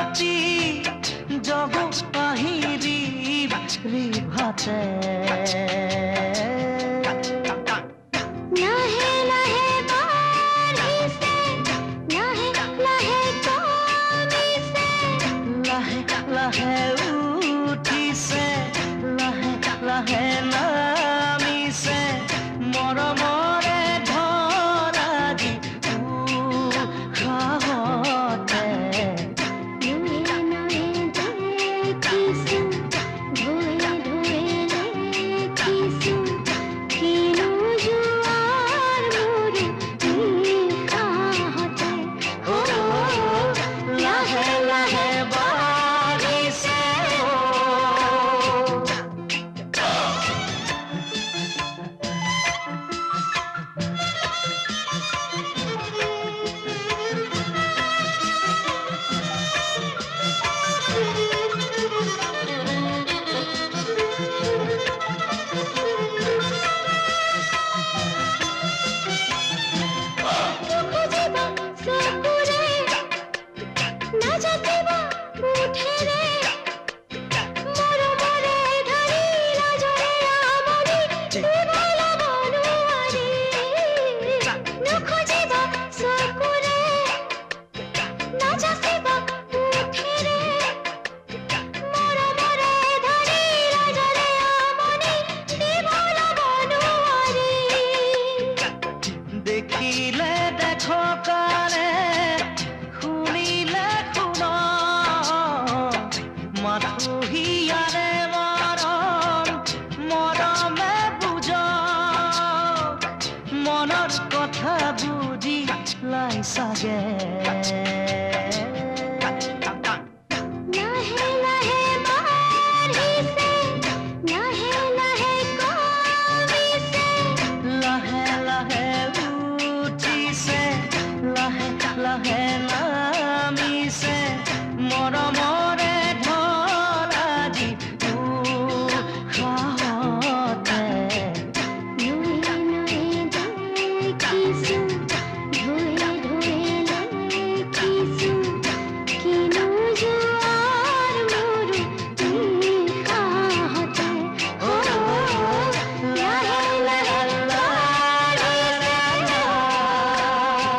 ৰাতি জগু আহিৰি ৰিভাতে লাহে লাহে বাঢ়িছে লাহে লাহে কমিছে লাহে লাহে উঠিছে লাহে লাহে নামিছে মৰমৰে ধৰা দি উশাহতে নয়ে নয়ে দেখিছো ধুৱে ধুৱে দেখিছো কিনো জোৱাৰ মোৰো নিশাহতে লাহে লাহে বাঢ়িছে খুজিবা চকুৰে নাজাতিবা মুঠেৰে মৰমৰে ধৰি লাজৰে আমনি দিবলৈ বনোৱাৰী নুখুজিবা চকুৰে নাজাতিবা মুঠেৰে মৰমৰে ধৰি লাজৰে আমনি দিবলৈ বনোৱাৰী দেখিলে দেখো কানে শুনিলে শুন মাথো হিয়াৰে মৰম মৰমে বুজ মনৰ কথা বুজি লাই চাগে